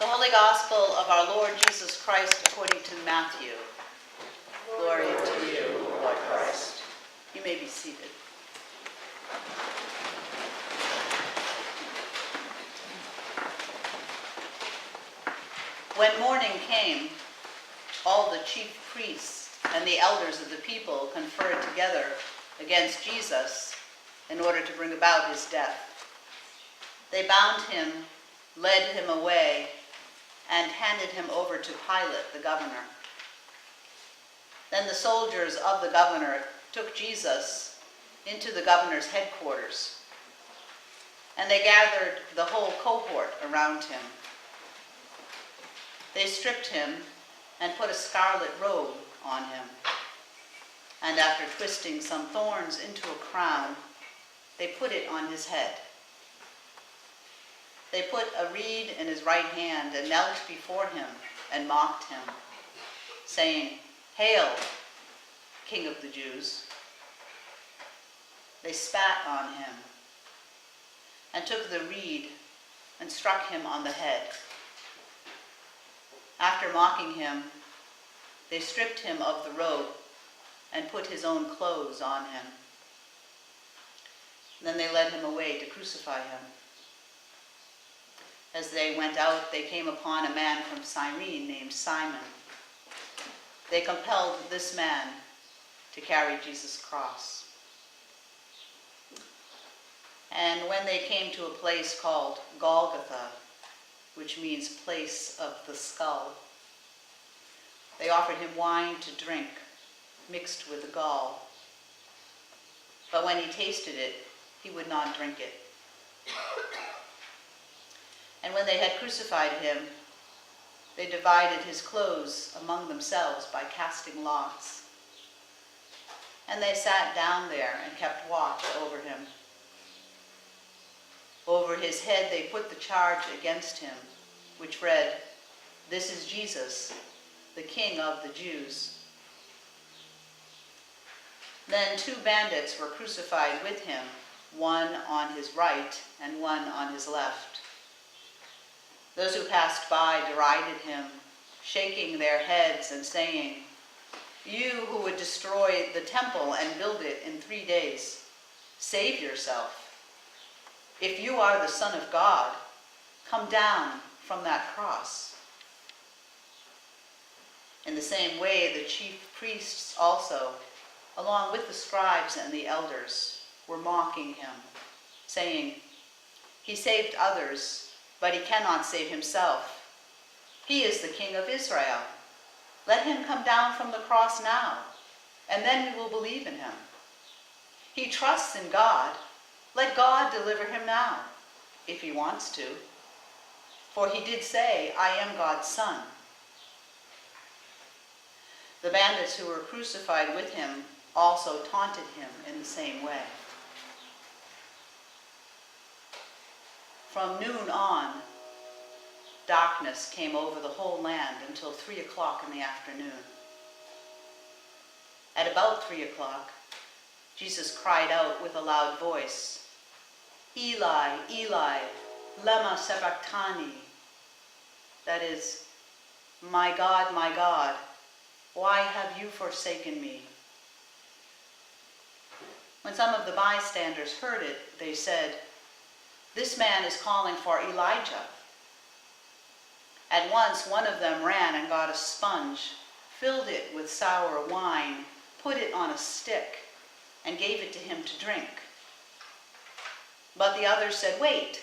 The Holy Gospel of our Lord Jesus Christ according to Matthew. Glory to you, Lord Christ. You may be seated. When morning came, all the chief priests and the elders of the people conferred together against Jesus in order to bring about his death. They bound him, led him away, and handed him over to Pilate, the governor. Then the soldiers of the governor took Jesus into the governor's headquarters, and they gathered the whole cohort around him. They stripped him and put a scarlet robe on him, and after twisting some thorns into a crown, they put it on his head. They put a reed in his right hand and knelt before him and mocked him, saying, "Hail, King of the Jews." They spat on him and took the reed and struck him on the head. After mocking him, they stripped him of the robe and put his own clothes on him. Then they led him away to crucify him. As they went out, they came upon a man from Cyrene named Simon. They compelled this man to carry Jesus' cross. And when they came to a place called Golgotha, which means place of the skull, they offered him wine to drink, mixed with the gall. But when he tasted it, he would not drink it. And when they had crucified him, they divided his clothes among themselves by casting lots. And they sat down there and kept watch over him. Over his head they put the charge against him, which read, "This is Jesus, the King of the Jews." Then 2 bandits were crucified with him, one on his right and one on his left. Those who passed by derided him, shaking their heads and saying, "You who would destroy the temple and build it in 3 days, save yourself. If you are the Son of God, come down from that cross." In the same way, the chief priests also, along with the scribes and the elders, were mocking him, saying, "He saved others, but he cannot save himself. He is the King of Israel. Let him come down from the cross now, and then we will believe in him. He trusts in God. Let God deliver him now, if he wants to. For he did say, 'I am God's son.'" The bandits who were crucified with him also taunted him in the same way. From noon on, darkness came over the whole land until 3 o'clock in the afternoon. At about 3 o'clock, Jesus cried out with a loud voice, "Eli, Eli, lema sabachthani?" That is, my God, why have you forsaken me?" When some of the bystanders heard it, they said, "This man is calling for Elijah." At once one of them ran and got a sponge, filled it with sour wine, put it on a stick, and gave it to him to drink. But the others said, "Wait,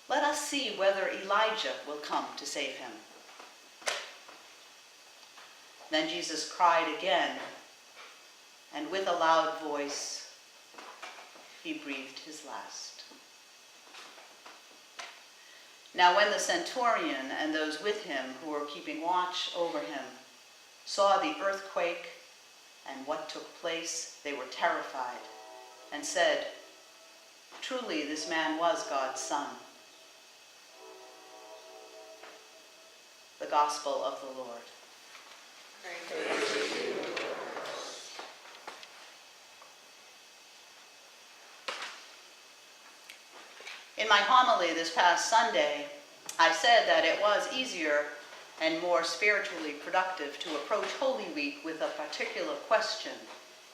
let us see whether Elijah will come to save him." Then Jesus cried again, and with a loud voice, he breathed his last. Now when the centurion and those with him who were keeping watch over him saw the earthquake and what took place, they were terrified and said, "Truly this man was God's son." The Gospel of the Lord. Praise to you, Lord. In my homily this past Sunday, I said that it was easier and more spiritually productive to approach Holy Week with a particular question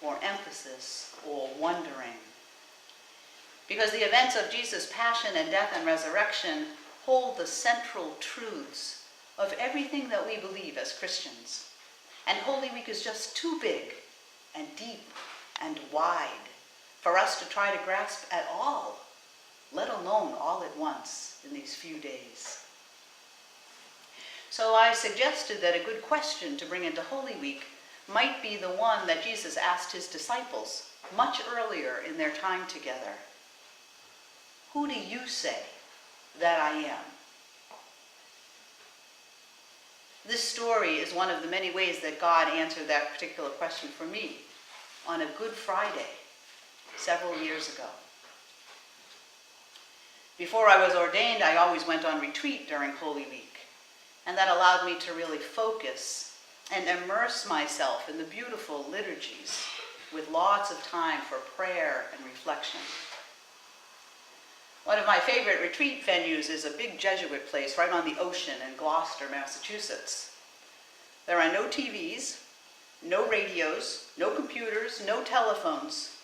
or emphasis or wondering. Because the events of Jesus' passion and death and resurrection hold the central truths of everything that we believe as Christians. And Holy Week is just too big and deep and wide for us to try to grasp at all, let alone all at once in these few days. So I suggested that a good question to bring into Holy Week might be the one that Jesus asked his disciples much earlier in their time together. Who do you say that I am? This story is one of the many ways that God answered that particular question for me on a Good Friday several years ago. Before I was ordained, I always went on retreat during Holy Week, and that allowed me to really focus and immerse myself in the beautiful liturgies with lots of time for prayer and reflection. One of my favorite retreat venues is a big Jesuit place right on the ocean in Gloucester, Massachusetts. There are no TVs, no radios, no computers, no telephones,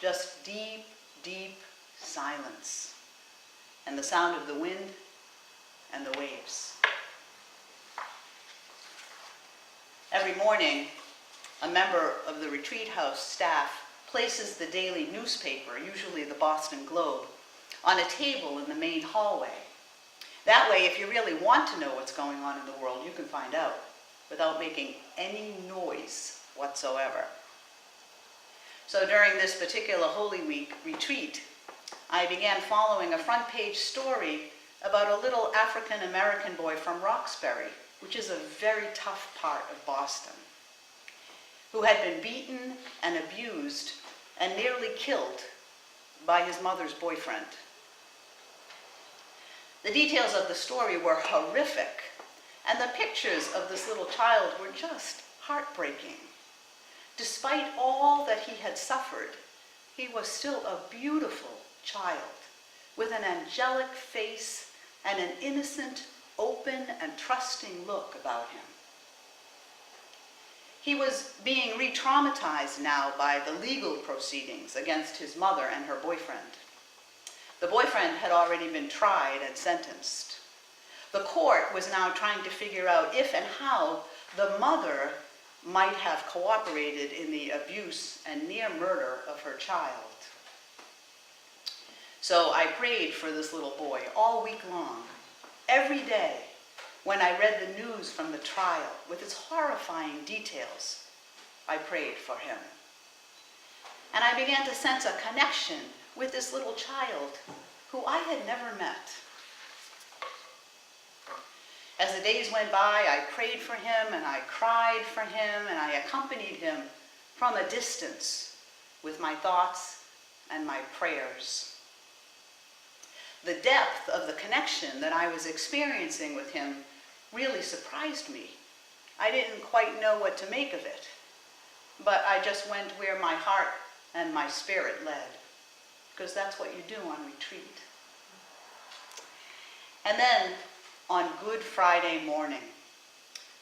just deep, deep silence and the sound of the wind and the waves. Every morning, a member of the retreat house staff places the daily newspaper, usually the Boston Globe, on a table in the main hallway. That way, if you really want to know what's going on in the world, you can find out without making any noise whatsoever. So during this particular Holy Week retreat, I began following a front page story about a little African-American boy from Roxbury, which is a very tough part of Boston, who had been beaten and abused and nearly killed by his mother's boyfriend. The details of the story were horrific, and the pictures of this little child were just heartbreaking. Despite all that he had suffered, he was still a beautiful child with an angelic face and an innocent, open, and trusting look about him. He was being re-traumatized now by the legal proceedings against his mother and her boyfriend. The boyfriend had already been tried and sentenced. The court was now trying to figure out if and how the mother might have cooperated in the abuse and near murder of her child. So I prayed for this little boy all week long, every day, when I read the news from the trial with its horrifying details. I prayed for him. And I began to sense a connection with this little child who I had never met. As the days went by, I prayed for him and I cried for him and I accompanied him from a distance with my thoughts and my prayers. The depth of the connection that I was experiencing with him really surprised me. I didn't quite know what to make of it, but I just went where my heart and my spirit led, because that's what you do on retreat. And then, on Good Friday morning,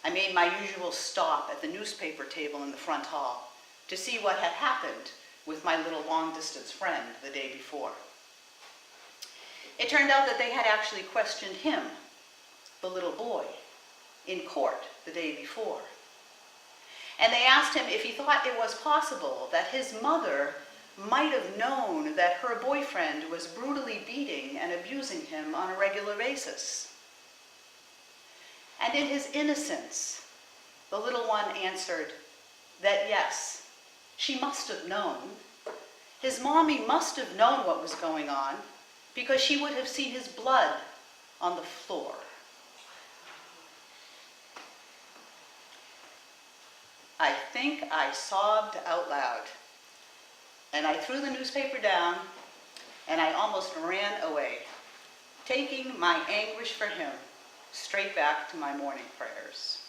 I made my usual stop at the newspaper table in the front hall to see what had happened with my little long-distance friend the day before. It turned out that they had actually questioned him, the little boy, in court the day before. And they asked him if he thought it was possible that his mother might have known that her boyfriend was brutally beating and abusing him on a regular basis. And in his innocence, the little one answered that yes, she must have known. His mommy must have known what was going on because she would have seen his blood on the floor. I think I sobbed out loud, and I threw the newspaper down, and I almost ran away, taking my anguish for him straight back to my morning prayers.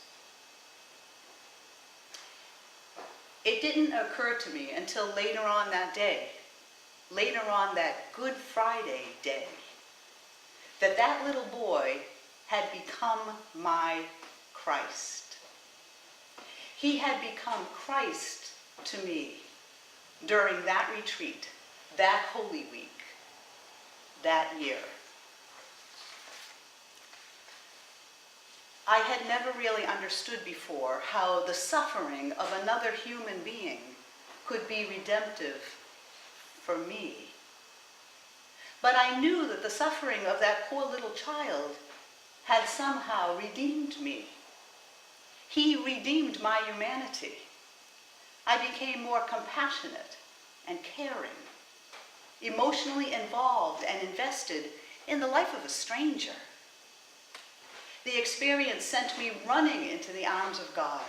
It didn't occur to me until later on that day, later on that Good Friday day, that that little boy had become my Christ. He had become Christ to me during that retreat, that Holy Week, that year. I had never really understood before how the suffering of another human being could be redemptive for me. But I knew that the suffering of that poor little child had somehow redeemed me. He redeemed my humanity. I became more compassionate and caring, emotionally involved and invested in the life of a stranger. The experience sent me running into the arms of God.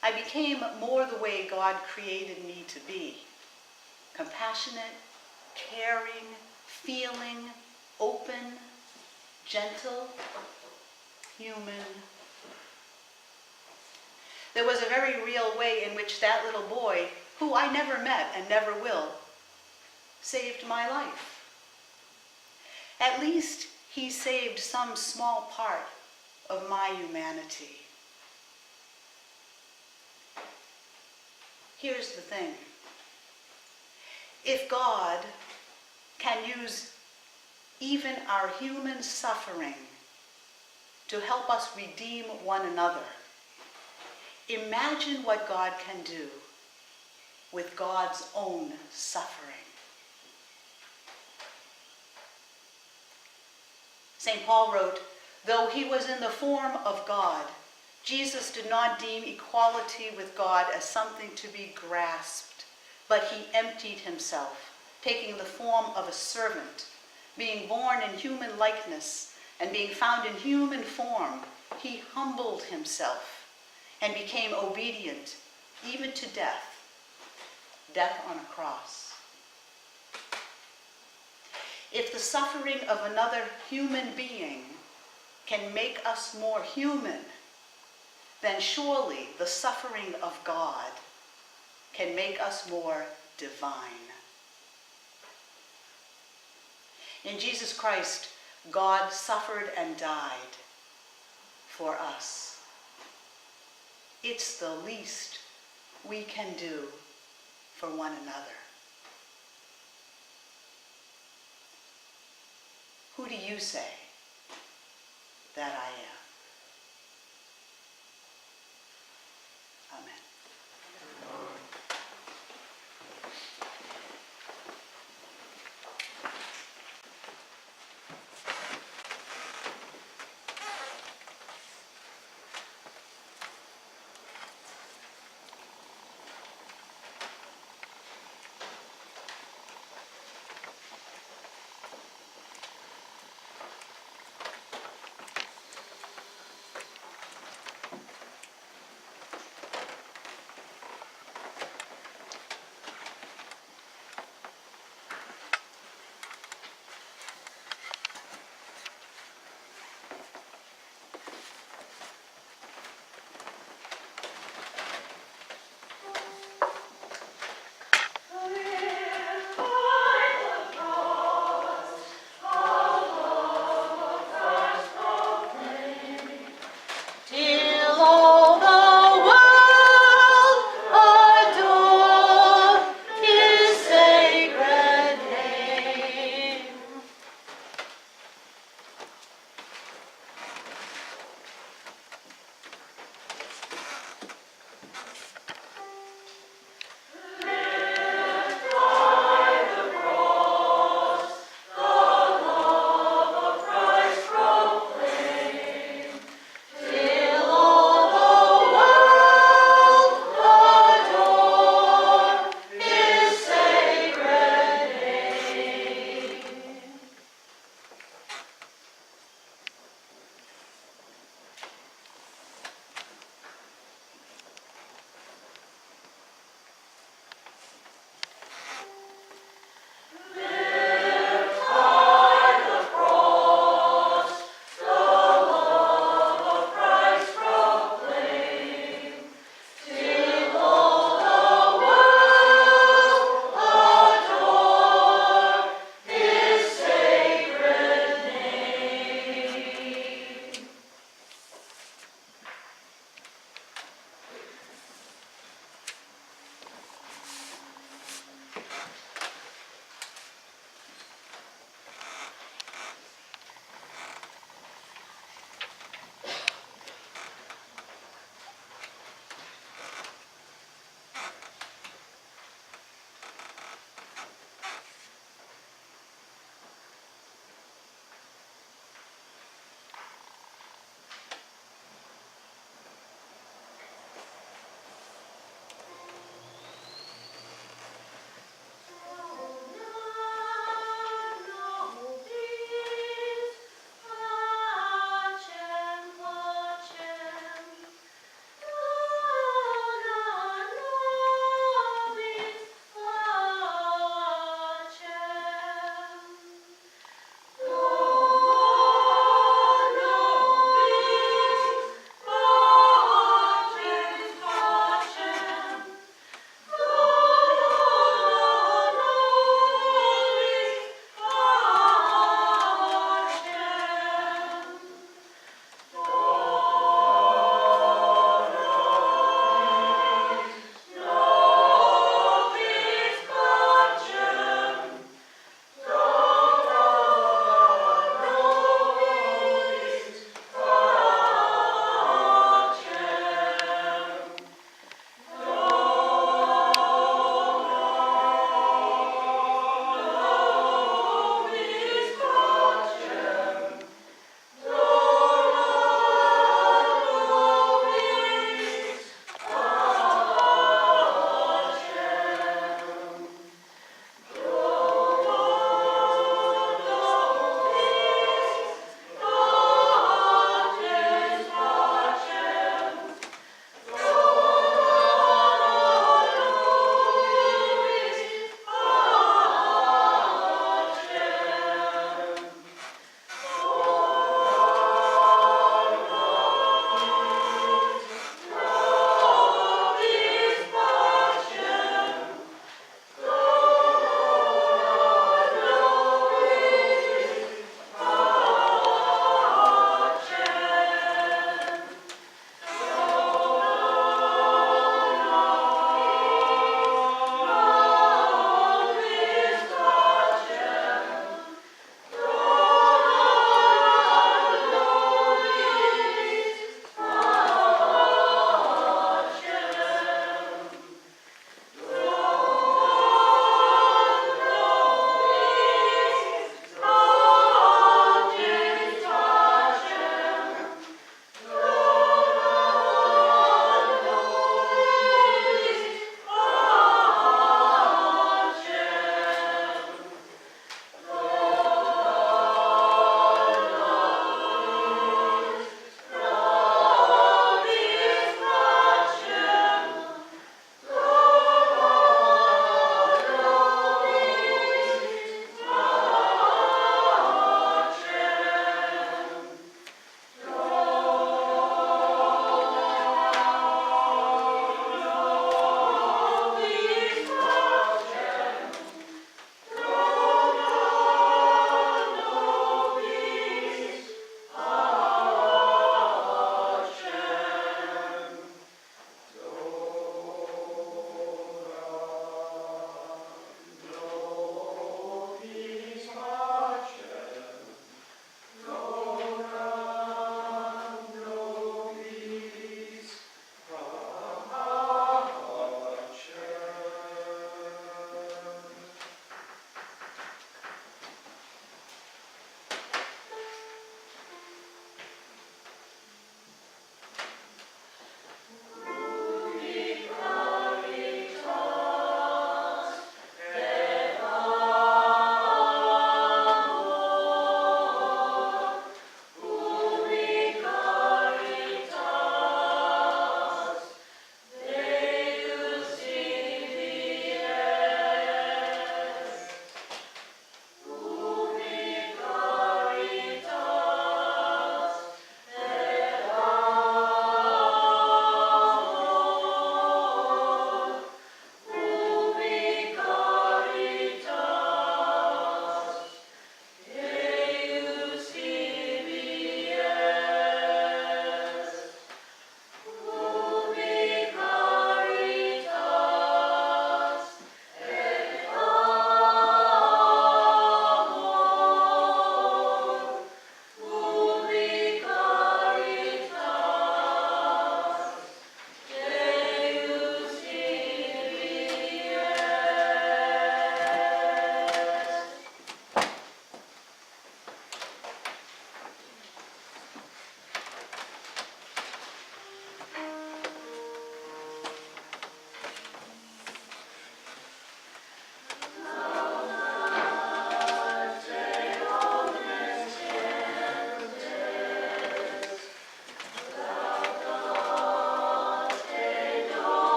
I became more the way God created me to be: compassionate, caring, feeling, open, gentle, human. There was a very real way in which that little boy, who I never met and never will, saved my life. At least he saved some small part of my humanity. Here's the thing. If God can use even our human suffering to help us redeem one another, imagine what God can do with God's own suffering. St. Paul wrote, "Though he was in the form of God, Jesus did not deem equality with God as something to be grasped, but he emptied himself, taking the form of a servant. Being born in human likeness and being found in human form, he humbled himself and became obedient even to death, death on a cross." If the suffering of another human being can make us more human, then surely the suffering of God can make us more divine. In Jesus Christ, God suffered and died for us. It's the least we can do for one another. Who do you say that I am?